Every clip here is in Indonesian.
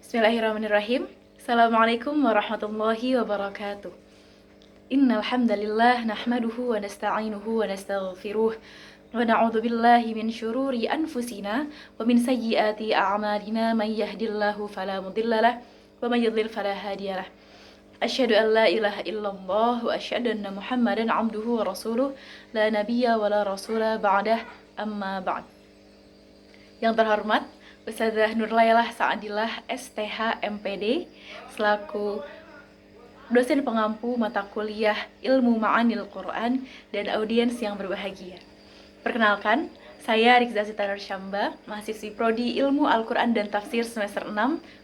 Bismillahirrahmanirrahim. Assalamualaikum warahmatullahi wabarakatuh. Innal hamdalillah nahmaduhu wa nasta'inuhu wa nastaghfiruh wa na'udzu billahi min syururi anfusina wa min sayyiati a'malina may yahdihillahu fala mudhillalah wa may yudhlil fala hadiyalah. Asyhadu an la ilaha illallah wa asyhadu anna Muhammadan 'abduhu wa rasuluh la nabiyya wa la rasula ba'dah amma ba'd. Yang terhormat Ustazah Nurlailah Saadillah STH MPD selaku dosen pengampu mata kuliah Ilmu Ma'anil Quran dan audiens yang berbahagia. Perkenalkan, saya Rikza Sitanar Syamba, mahasiswi Prodi Ilmu Al-Quran dan Tafsir semester 6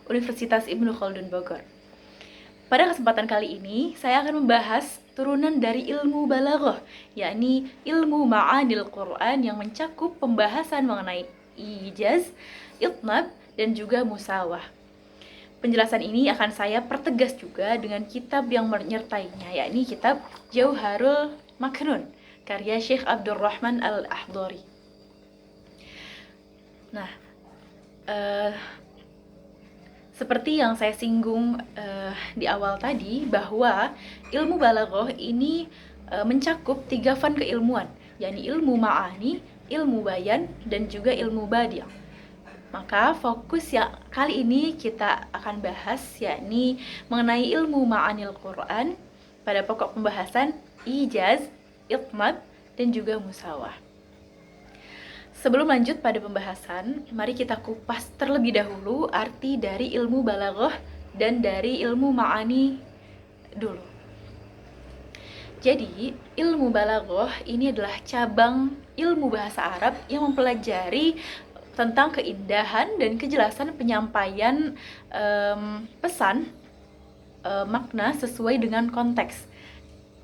Universitas Ibnu Khaldun Bogor. Pada kesempatan kali ini, saya akan membahas turunan dari ilmu balaghah, yakni ilmu Ma'anil Quran yang mencakup pembahasan mengenai ijaz, itnab, dan juga musawah. Penjelasan ini akan saya pertegas juga dengan kitab yang menyertainya, yakni kitab Jauharul Maknun, karya Syekh Abdurrahman Al-Ahdari. Nah, seperti yang saya singgung di awal tadi, bahwa ilmu balaghah ini mencakup 3 fan keilmuan, yakni ilmu ma'ani, ilmu bayan, dan juga ilmu badi'. Maka fokus yang kali ini kita akan bahas yakni mengenai ilmu ma'anil Quran pada pokok pembahasan ijaz, itmab, dan juga musawah. Sebelum lanjut pada pembahasan, mari kita kupas terlebih dahulu arti dari ilmu balaghah dan dari ilmu ma'ani dulu. Jadi, ilmu balaghah ini adalah cabang ilmu bahasa Arab yang mempelajari tentang keindahan dan kejelasan penyampaian pesan makna sesuai dengan konteks.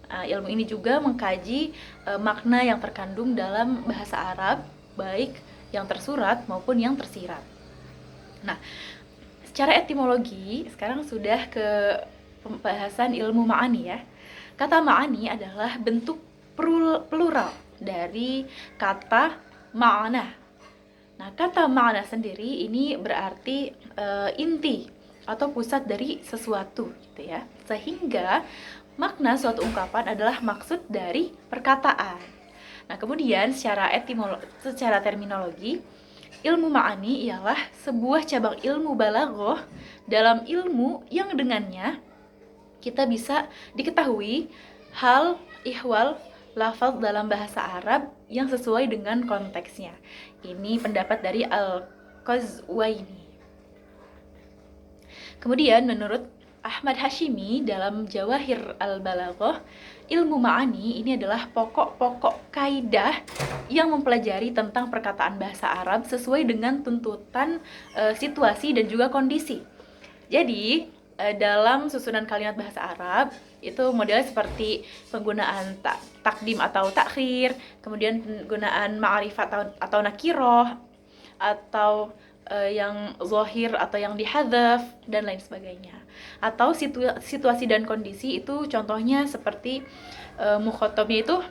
Ilmu ini juga mengkaji makna yang terkandung dalam bahasa Arab, baik yang tersurat maupun yang tersirat. Nah, secara etimologi, sekarang sudah ke pembahasan ilmu ma'ani ya. Kata ma'ani adalah bentuk plural dari kata ma'ana. Nah, kata ma'na sendiri ini berarti inti atau pusat dari sesuatu gitu ya. Sehingga makna suatu ungkapan adalah maksud dari perkataan. Nah, kemudian secara terminologi, ilmu ma'ani ialah sebuah cabang ilmu balaghah dalam ilmu yang dengannya kita bisa diketahui hal, ihwal, lafaz dalam bahasa Arab yang sesuai dengan konteksnya. Ini pendapat dari Al-Qazwaini. Kemudian menurut Ahmad Hashimi dalam Jawahir Al-Balaghah, ilmu ma'ani ini adalah pokok-pokok kaidah yang mempelajari tentang perkataan bahasa Arab sesuai dengan tuntutan situasi dan juga kondisi. Jadi, dalam susunan kalimat bahasa Arab itu modelnya seperti penggunaan takdim atau takhir, kemudian penggunaan ma'rifat atau nakiroh, atau yang zahir atau yang dihadzaf, dan lain sebagainya. Atau situasi dan kondisi itu contohnya seperti mukhatabnya itu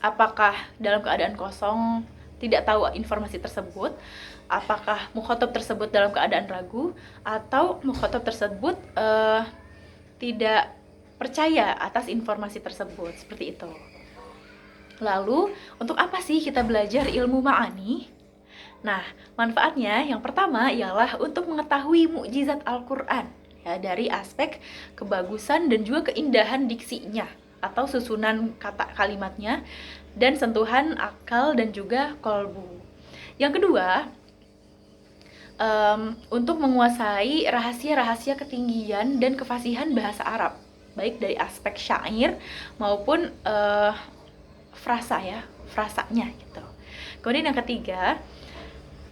apakah dalam keadaan kosong, tidak tahu informasi tersebut, apakah mukhatab tersebut dalam keadaan ragu, atau mukhatab tersebut tidak percaya atas informasi tersebut, seperti itu. Lalu, untuk apa sih kita belajar ilmu ma'ani? Nah, manfaatnya yang pertama ialah untuk mengetahui mukjizat Al-Quran ya, dari aspek kebagusan dan juga keindahan diksinya atau susunan kata kalimatnya dan sentuhan akal dan juga kolbu. Yang kedua, untuk menguasai rahasia-rahasia ketinggian dan kefasihan bahasa Arab, baik dari aspek syair maupun frasanya gitu. Kemudian yang ketiga,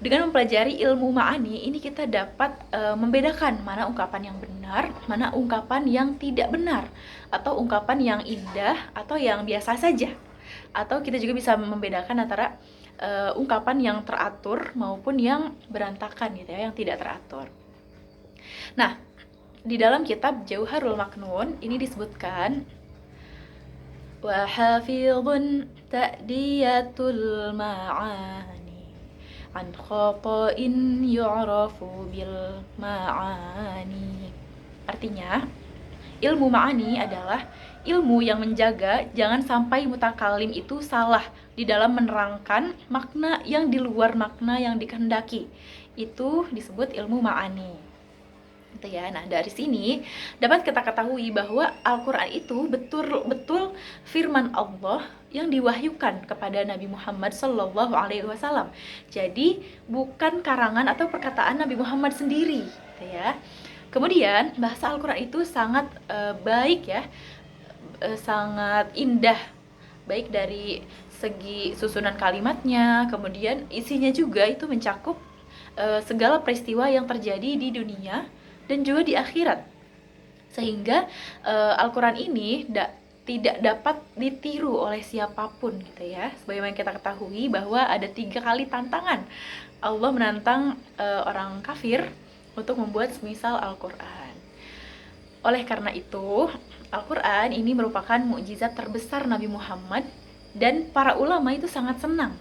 dengan mempelajari ilmu ma'ani ini kita dapat membedakan mana ungkapan yang benar, mana ungkapan yang tidak benar, atau ungkapan yang indah atau yang biasa saja. Atau kita juga bisa membedakan antara ungkapan yang teratur maupun yang berantakan gitu ya, yang tidak teratur. Nah, di dalam kitab Jauharul Maknun ini disebutkan wa hafizun ta'diyatul ma'ani an khata'in yu'rafu bil ma'ani. Artinya, ilmu ma'ani adalah ilmu yang menjaga jangan sampai mutakallim itu salah di dalam menerangkan makna yang di luar makna yang dikehendaki. Itu disebut ilmu ma'ani. Gitu ya. Nah, dari sini dapat kita ketahui bahwa Al-Qur'an itu betul-betul firman Allah yang diwahyukan kepada Nabi Muhammad Shallallahu alaihi wasallam. Jadi, bukan karangan atau perkataan Nabi Muhammad sendiri, gitu ya. Kemudian, bahasa Al-Qur'an itu sangat baik ya. Sangat indah, baik dari segi susunan kalimatnya, kemudian isinya juga itu mencakup segala peristiwa yang terjadi di dunia dan juga di akhirat, sehingga Al-Quran ini tidak dapat ditiru oleh siapapun gitu ya. Sebagaimana kita ketahui bahwa ada 3 kali tantangan Allah menantang orang kafir untuk membuat semisal Al-Quran. Oleh karena itu, Al-Quran ini merupakan mukjizat terbesar Nabi Muhammad, dan para ulama itu sangat senang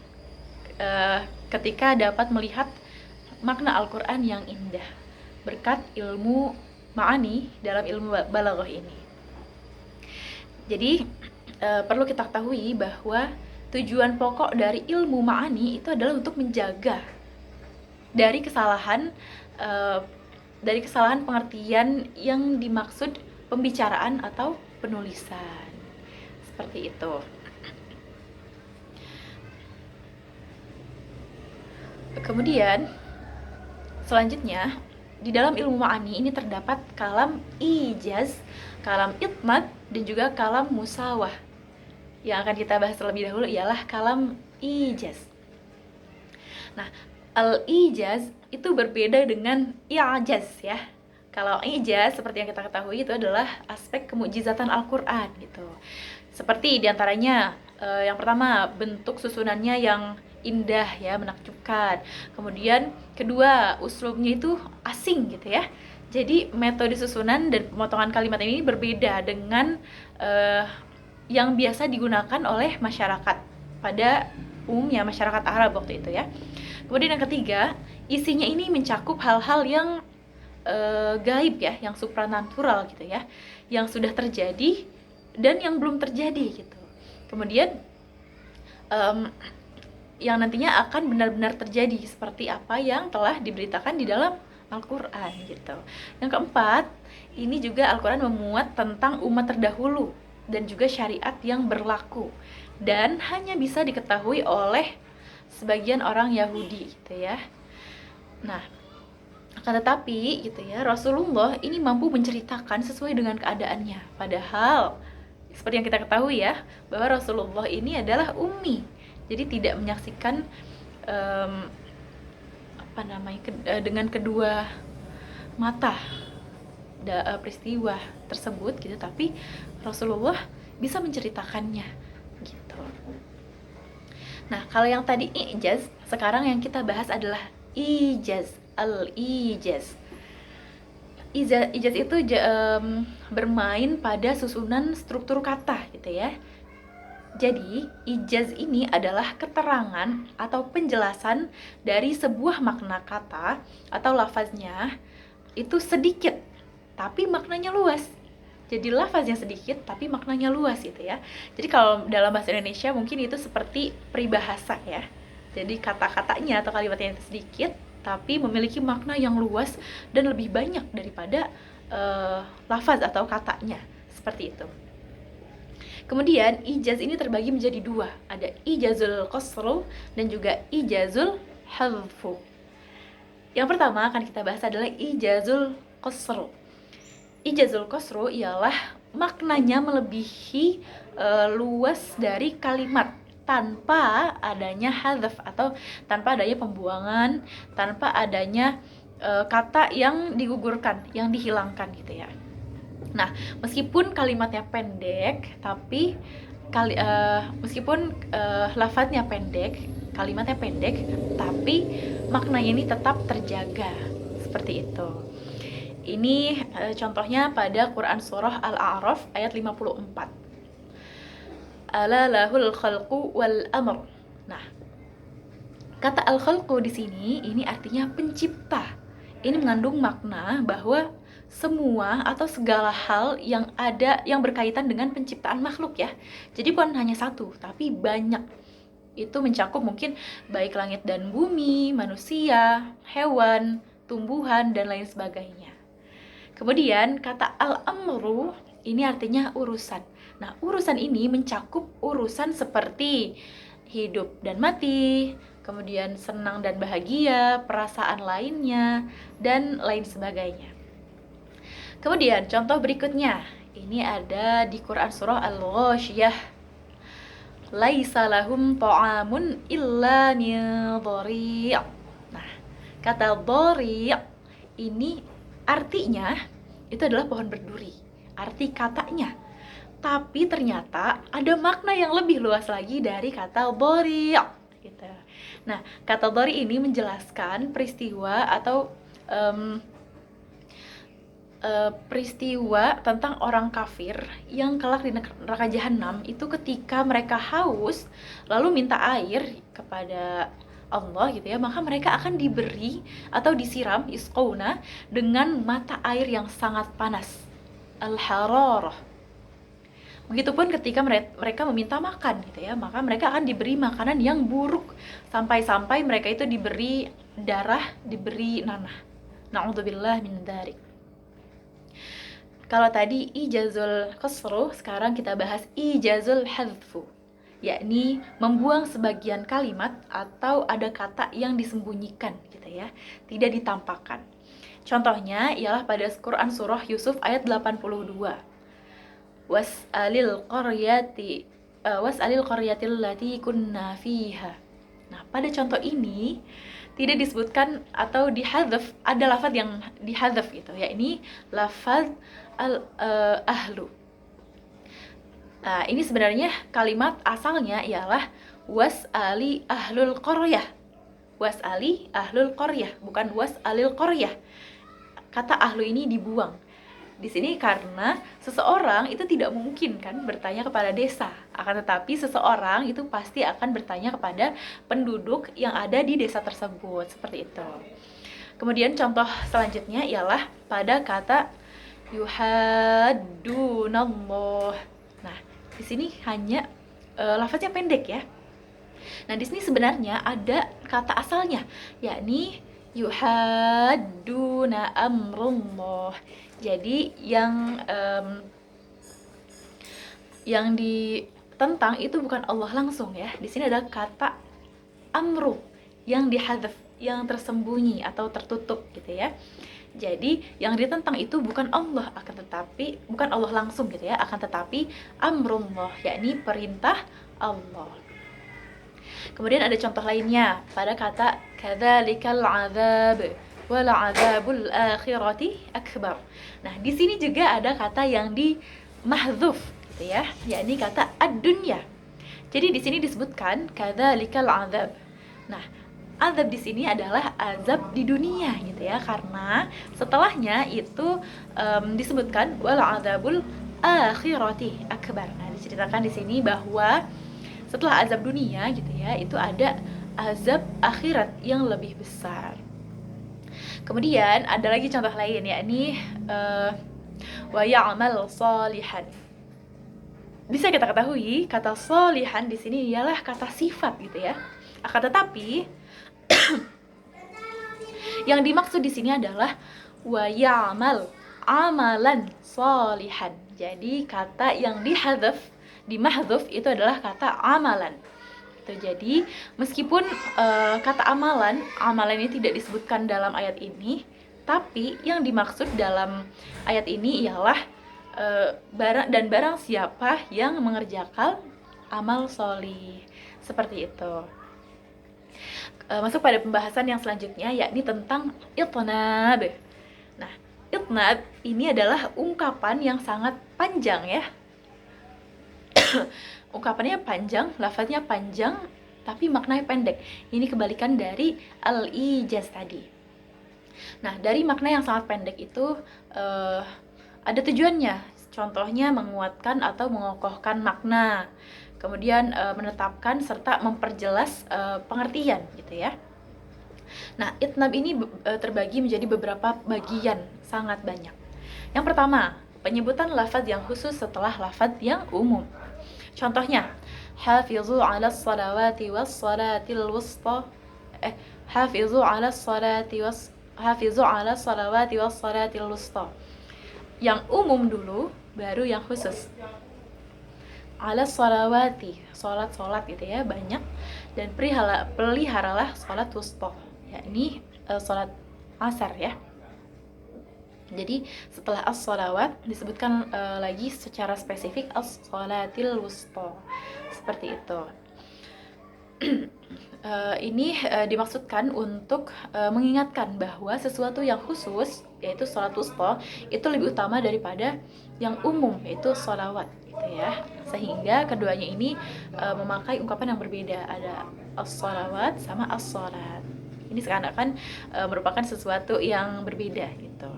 ketika dapat melihat makna Al-Quran yang indah berkat ilmu ma'ani dalam ilmu balaghah ini. Jadi perlu kita ketahui bahwa tujuan pokok dari ilmu ma'ani itu adalah untuk menjaga dari kesalahan pengertian yang dimaksud pembicaraan atau penulisan. Seperti itu. Kemudian selanjutnya, di dalam ilmu ma'ani ini terdapat kalam ijaz, kalam idmad, dan juga kalam musawah. Yang akan kita bahas terlebih dahulu ialah kalam ijaz. Nah, al-ijaz itu berbeda dengan i'jaz ya. Kalau ijaz seperti yang kita ketahui itu adalah aspek kemukjizatan Al-Qur'an gitu. Seperti diantaranya yang pertama, bentuk susunannya yang indah ya, menakjubkan. Kemudian kedua, uslubnya itu asing gitu ya. Jadi metode susunan dan pemotongan kalimat ini berbeda dengan yang biasa digunakan oleh masyarakat pada umumnya, masyarakat Arab waktu itu ya. Kemudian yang ketiga, isinya ini mencakup hal-hal yang gaib ya, yang supranatural gitu ya, yang sudah terjadi dan yang belum terjadi gitu. Kemudian yang nantinya akan benar-benar terjadi seperti apa yang telah diberitakan di dalam Al-Quran gitu. Yang keempat, ini juga Al-Quran memuat tentang umat terdahulu dan juga syariat yang berlaku dan hanya bisa diketahui oleh sebagian orang Yahudi gitu ya. Nah, akan tetapi gitu ya, Rasulullah ini mampu menceritakan sesuai dengan keadaannya. Padahal seperti yang kita ketahui ya, bahwa Rasulullah ini adalah ummi. Jadi tidak menyaksikan dengan kedua mata peristiwa tersebut gitu, tapi Rasulullah bisa menceritakannya gitu. Nah, kalau yang tadi ijaz, sekarang yang kita bahas adalah ijaz, al-ijaz. Ijaz itu bermain pada susunan struktur kata gitu ya. Jadi, ijaz ini adalah keterangan atau penjelasan dari sebuah makna kata atau lafaznya itu sedikit, tapi maknanya luas. Jadi lafaznya sedikit, tapi maknanya luas gitu ya. Jadi kalau dalam bahasa Indonesia mungkin itu seperti peribahasa ya. Jadi kata-katanya atau kalimatnya itu sedikit, tapi memiliki makna yang luas dan lebih banyak daripada lafaz atau katanya. Seperti itu. Kemudian ijaz ini terbagi menjadi 2. Ada ijazul qasru dan juga ijazul hadfu. Yang pertama akan kita bahas adalah ijazul qasru. Ijazul qasru ialah maknanya melebihi luas dari kalimat tanpa adanya hadzaf atau tanpa adanya pembuangan, tanpa adanya kata yang digugurkan, yang dihilangkan gitu ya. Nah, meskipun kalimatnya pendek, tapi meskipun lafadznya pendek, kalimatnya pendek, tapi maknanya ini tetap terjaga. Seperti itu. Ini contohnya pada Quran Surah Al-A'raf ayat 54. Ala lahul khalqu wal amr. Nah, Kata al-khalqu di sini ini artinya pencipta. Ini mengandung makna bahwa semua atau segala hal yang ada yang berkaitan dengan penciptaan makhluk ya. Jadi bukan hanya satu, tapi banyak. Itu mencakup mungkin baik langit dan bumi, manusia, hewan, tumbuhan, dan lain sebagainya. Kemudian kata al-amru ini artinya urusan. Nah, urusan ini mencakup urusan seperti hidup dan mati, kemudian senang dan bahagia, perasaan lainnya, dan lain sebagainya. Kemudian contoh berikutnya, ini ada di Quran surah Al-Ghasyiyah. Laisa lahum ta'amun illa min dhari'. Nah, kata dhari' ini artinya itu adalah pohon berduri. Arti katanya. Tapi ternyata ada makna yang lebih luas lagi dari kata dhari'. Gitu. Nah, kata dhari' ini menjelaskan peristiwa atau peristiwa tentang orang kafir yang kelak di neraka jahanam itu ketika mereka haus lalu minta air kepada Allah gitu ya, maka mereka akan diberi atau disiram isqauna dengan mata air yang sangat panas, al-hararah. Begitupun ketika mereka meminta makan gitu ya, maka mereka akan diberi makanan yang buruk sampai-sampai mereka itu diberi darah, diberi nanah. Na'udzubillah min dzalik. Kalau tadi ijazul qasru, sekarang kita bahas ijazul hadfu, yakni membuang sebagian kalimat atau ada kata yang disembunyikan gitu ya, tidak ditampakkan. Contohnya ialah pada Quran surah Yusuf ayat 82. Was'alil qaryatil lati kunna fiha. Nah, pada contoh ini tidak disebutkan atau dihadzaf, ada lafaz yang dihadzaf gitu, yakni lafaz ahlu. Nah, ini sebenarnya kalimat asalnya ialah was'ali ahlul qaryah. Was'ali ahlul qaryah, bukan was'alil qaryah. Kata ahlu ini dibuang. Di sini karena seseorang itu tidak mungkin kan bertanya kepada desa, akan tetapi seseorang itu pasti akan bertanya kepada penduduk yang ada di desa tersebut, seperti itu. Kemudian contoh selanjutnya ialah pada kata yuhaddunallah. Nah, di sini hanya lafaznya pendek ya. Nah, di sini sebenarnya ada kata asalnya, yakni yuhadduna amrullah. Jadi yang ditentang itu bukan Allah langsung ya. Di sini ada kata amru yang dihadzaf, yang tersembunyi atau tertutup gitu ya. Jadi yang ditentang itu bukan Allah, akan tetapi bukan Allah langsung gitu ya, akan tetapi amrullah, yakni perintah Allah. Kemudian ada contoh lainnya pada kata kadzalikal adzab wal adzabul akhirati akbar. Nah, di sini juga ada kata yang di mahdzuf gitu ya, yakni kata ad-dunya. Jadi di sini disebutkan kadzalikal adzab. Nah, azab di sini adalah azab di dunia gitu ya, karena setelahnya itu disebutkan wal adzabul akhirati akbar. Nah, diceritakan di sini bahwa setelah azab dunia gitu ya, itu ada azab akhirat yang lebih besar. Kemudian ada lagi contoh lain, yakni wa ya'mal salihan. Bisa kita ketahui kata salihan di sini ialah kata sifat gitu ya. Akan tetapi yang dimaksud di sini adalah wa ya'mal amalan salihan. Jadi kata yang dihadzaf, dimahdzuf itu adalah kata amalan. Jadi meskipun kata amalan ini tidak disebutkan dalam ayat ini, tapi yang dimaksud dalam ayat ini ialah barang siapa yang mengerjakan amal sholih, seperti itu. Masuk pada pembahasan yang selanjutnya, yakni tentang itnab. Nah, itnab ini adalah ungkapan yang sangat panjang ya. Ungkapannya panjang, lafaznya panjang, tapi maknanya pendek. Ini kebalikan dari al-ijaz tadi. Nah, dari makna yang sangat pendek itu ada tujuannya. Contohnya menguatkan atau mengokohkan makna. kemudian menetapkan serta memperjelas pengertian gitu ya. Nah, itnab ini terbagi menjadi beberapa bagian, sangat banyak. Yang pertama, penyebutan lafaz yang khusus setelah lafaz yang umum. Contohnya, hafizu 'alas salawati was salatil wusta. Hafizu 'alas salati was hafizu 'alas salawati was salatil wusta. Yang umum dulu, baru yang khusus. 'Alas salawati, salat gitu ya, banyak, dan peliharalah salat wusta. Ya, ini salat asar ya. Jadi setelah as-salawat disebutkan lagi secara spesifik as-salatil wusta. Seperti itu. Ini dimaksudkan untuk mengingatkan bahwa sesuatu yang khusus, yaitu salat wusta, itu lebih utama daripada yang umum, yaitu salawat gitu ya. Sehingga keduanya ini memakai ungkapan yang berbeda, ada as-salawat sama as-salat. Ini seakan-akan merupakan sesuatu yang berbeda gitu.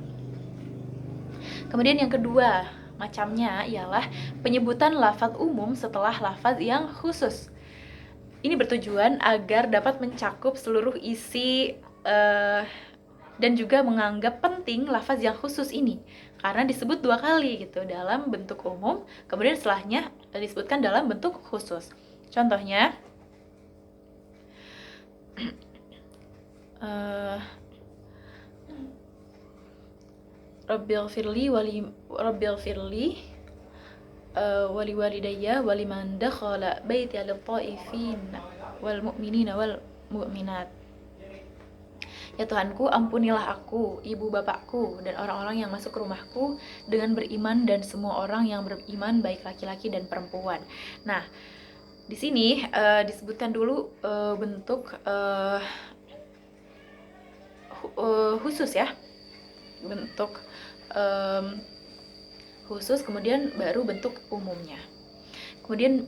Kemudian yang kedua macamnya ialah penyebutan lafaz umum setelah lafaz yang khusus. Ini bertujuan agar dapat mencakup seluruh isi dan juga menganggap penting lafaz yang khusus ini karena disebut 2 kali gitu, dalam bentuk umum, kemudian setelahnya disebutkan dalam bentuk khusus. Contohnya Rabbighfirli wali walidayya waliman dakhala baiti lit-taifin wal mu'minina wal mu'minat. Ya Tuhanku, ampunilah aku, ibu bapakku, dan orang-orang yang masuk ke rumahku dengan beriman dan semua orang yang beriman, baik laki-laki dan perempuan. Nah, di sini disebutkan dulu bentuk khusus ya, bentuk khusus, kemudian baru bentuk umumnya. Kemudian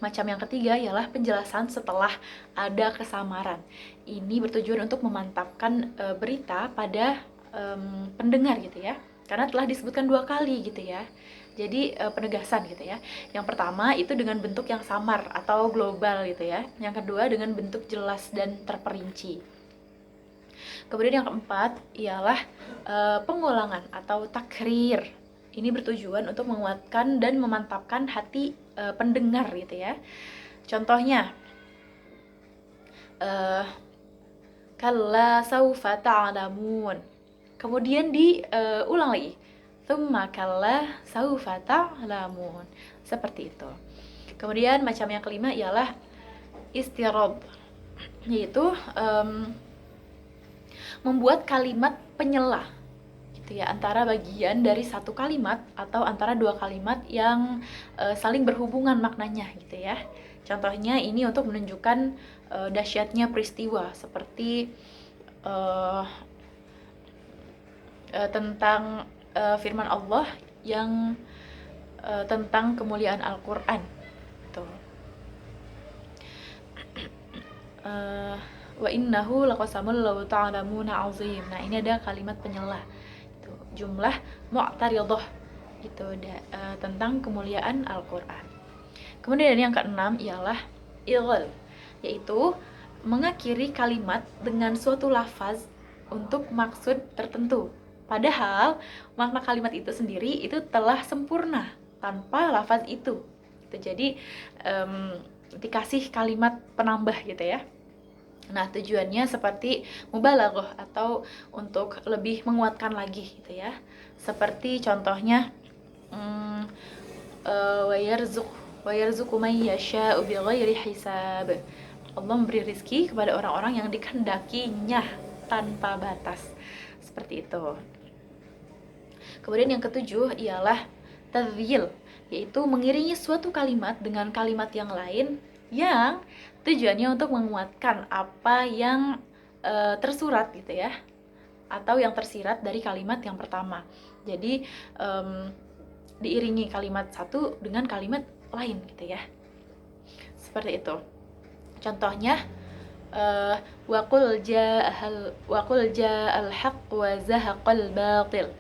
macam yang ketiga ialah penjelasan setelah ada kesamaran. Ini bertujuan untuk memantapkan berita pada pendengar gitu ya, karena telah disebutkan 2 kali gitu ya. Jadi penegasan gitu ya. Yang pertama itu dengan bentuk yang samar atau global gitu ya. Yang kedua dengan bentuk jelas dan terperinci. Kemudian yang keempat ialah pengulangan atau takrir. Ini bertujuan untuk menguatkan dan memantapkan hati pendengar gitu ya. Contohnya, kalla saufa ta'lamun. Kemudian diulang lagi. Tsumma kalla saufa ta'lamun. Seperti itu. Kemudian macam yang kelima ialah istirab, yaitu membuat kalimat penyela gitu ya, antara bagian dari satu kalimat atau antara 2 kalimat yang saling berhubungan maknanya gitu ya. Contohnya ini untuk menunjukkan dahsyatnya peristiwa, seperti tentang firman Allah yang tentang kemuliaan Al-Qur'an gitu. Wa innahu laqasamul law ta'lamuna 'azim. Nah, ini ada kalimat penyela. Itu jumlah mu'taridah gitu tentang kemuliaan Al-Qur'an. Kemudian yang keenam ialah ilghal, yaitu mengakhiri kalimat dengan suatu lafaz untuk maksud tertentu. Padahal makna kalimat itu sendiri itu telah sempurna tanpa lafaz itu. Jadi dikasih kalimat penambah gitu ya. Nah, tujuannya seperti mubalaghah atau untuk lebih menguatkan lagi gitu ya. Seperti contohnya wa yarzuqu man yasha'u bighairi hisab. Allah memberi rizki kepada orang-orang yang dikehendakinya tanpa batas. Seperti itu. Kemudian yang ketujuh ialah tadhyil, yaitu mengiringi suatu kalimat dengan kalimat yang lain yang tujuannya untuk menguatkan apa yang tersurat gitu ya, atau yang tersirat dari kalimat yang pertama. Jadi diiringi kalimat satu dengan kalimat lain gitu ya. Seperti itu. Contohnya wa qul ja'al haqq wa zahaqal batil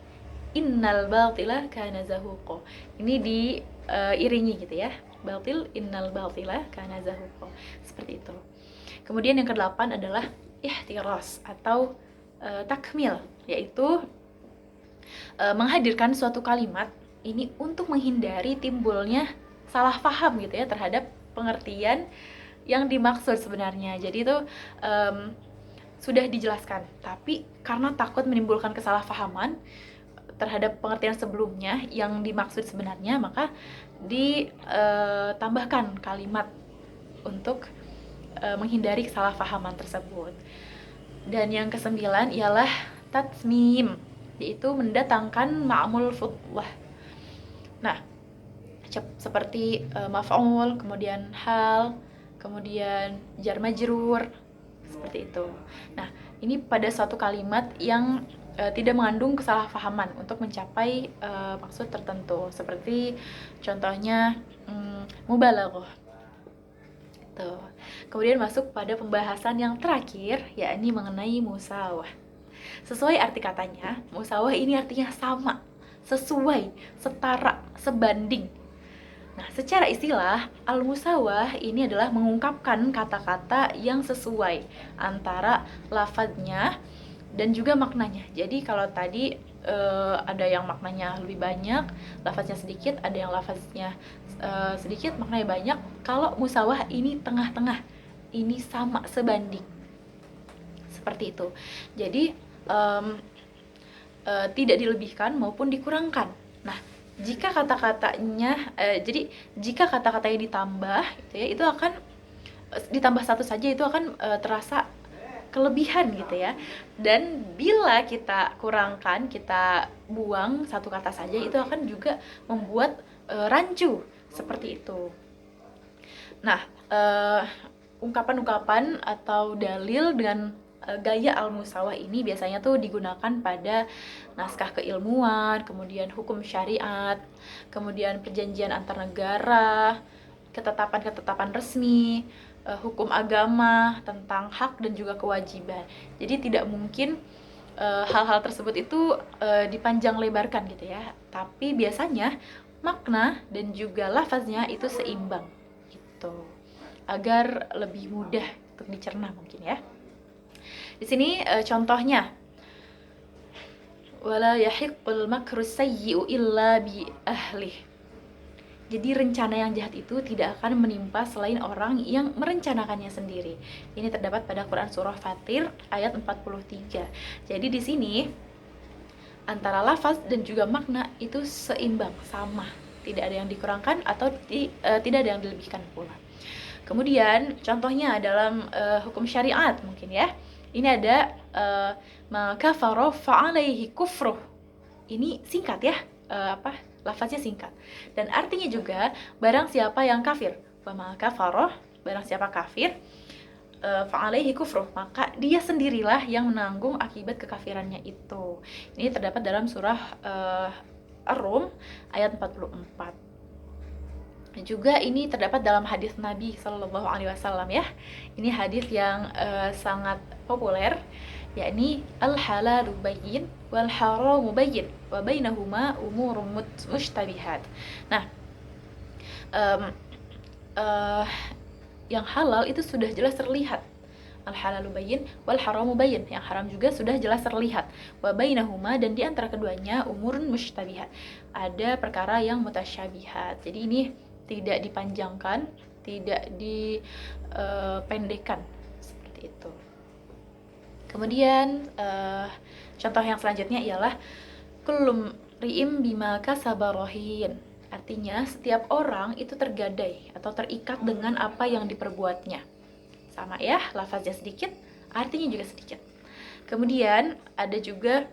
innal batila kana zahuqa. Ini diiringi gitu ya. batil innal batila kana zahuqa. Seperti itu. Kemudian yang kedelapan adalah ihtiras atau takmil, yaitu menghadirkan suatu kalimat ini untuk menghindari timbulnya salah paham gitu ya terhadap pengertian yang dimaksud sebenarnya. Jadi itu sudah dijelaskan, tapi karena takut menimbulkan kesalahpahaman terhadap pengertian sebelumnya yang dimaksud sebenarnya, maka ditambahkan kalimat untuk menghindari kesalahpahaman tersebut. Dan yang kesembilan ialah tatmim, yaitu mendatangkan ma'mul futlah. Nah, seperti maf'ul, kemudian hal, kemudian jar majrur, seperti itu. Nah, ini pada suatu kalimat yang tidak mengandung kesalahpahaman untuk mencapai maksud tertentu. Seperti contohnya mubalaghah. Kemudian masuk pada pembahasan yang terakhir, yakni mengenai musawah. Sesuai arti katanya, musawah ini artinya sama, sesuai, setara, sebanding. Nah, secara istilah, al-musawah ini adalah mengungkapkan kata-kata yang sesuai antara lafadznya dan juga maknanya. Jadi kalau tadi ada yang maknanya lebih banyak, lafaznya sedikit, ada yang lafaznya sedikit, maknanya banyak. Kalau musawah ini tengah-tengah, ini sama, sebanding. Seperti itu. Jadi tidak dilebihkan maupun dikurangkan. Nah, jika kata-katanya jika kata-katanya ditambah gitu ya, itu akan ditambah satu saja itu akan terasa kelebihan gitu ya. Dan bila kita kurangkan, kita buang satu kata saja, itu akan juga membuat rancu, seperti itu. Nah, ungkapan-ungkapan atau dalil dengan gaya al-musawah ini biasanya tuh digunakan pada naskah keilmuan, kemudian hukum syariat, kemudian perjanjian antar negara, ketetapan-ketetapan resmi, hukum agama tentang hak dan juga kewajiban. Jadi tidak mungkin hal-hal tersebut itu dipanjang lebarkan gitu ya. Tapi biasanya makna dan juga lafaznya itu seimbang gitu, agar lebih mudah untuk dicerna mungkin ya. Di sini contohnya, wala yahiqqul makru sayyi'u illa bi ahlih. Jadi rencana yang jahat itu tidak akan menimpa selain orang yang merencanakannya sendiri. Ini terdapat pada Quran surah Fatir ayat 43. Jadi di sini antara lafaz dan juga makna itu seimbang, sama. Tidak ada yang dikurangkan atau tidak ada yang dilebihkan pula. Kemudian contohnya dalam hukum syariat mungkin ya. Ini ada maka kafara fa'alaihi kufruh. Ini singkat ya, lafaznya singkat. Dan artinya juga barang siapa yang kafir, wa ma kafara, barang siapa kafir, fa'alaihi kufruh, maka dia sendirilah yang menanggung akibat kekafirannya itu. Ini terdapat dalam surah Ar-Rum ayat 44. Juga ini terdapat dalam hadis Nabi Shallallahu Alaihi Wasallam ya. Ini hadis yang sangat populer, yakni al-halalu bayyin wal haramu bayyin wa bainahuma umurun mushtabihat. Nah, yang halal itu sudah jelas terlihat, al-halalu bayyin wal haramu bayyin, yang haram juga sudah jelas terlihat, wa bainahuma, dan di antara keduanya umurun mushtabihat, ada perkara yang mutasyabihat. Jadi ini tidak dipanjangkan, tidak dipendekkan, seperti itu. Kemudian contoh yang selanjutnya ialah kullum ri'im bima kasaba rahin. Artinya setiap orang itu tergadai atau terikat dengan apa yang diperbuatnya. Sama ya, lafaznya sedikit, artinya juga sedikit. Kemudian ada juga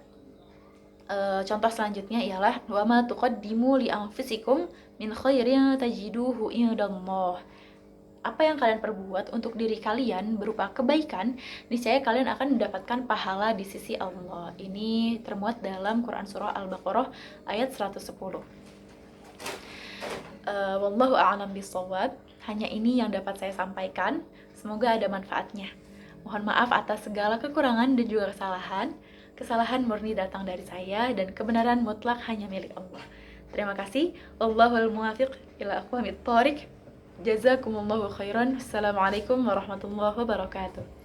contoh selanjutnya ialah wa ma tuqaddimu li anfusikum min khairin tajiduhu indallah. Apa yang kalian perbuat untuk diri kalian berupa kebaikan, niscaya kalian akan mendapatkan pahala di sisi Allah. Ini termuat dalam Quran surah Al-Baqarah ayat 110. Wallahu a'lam bishawab. Hanya ini yang dapat saya sampaikan. Semoga ada manfaatnya. Mohon maaf atas segala kekurangan dan juga kesalahan. Kesalahan murni datang dari saya dan kebenaran mutlak hanya milik Allah. Terima kasih. Wallahul muwaffiq ila aqwamit thoriq. Jazakumullahu khairan. Assalamualaikum warahmatullahi wabarakatuh.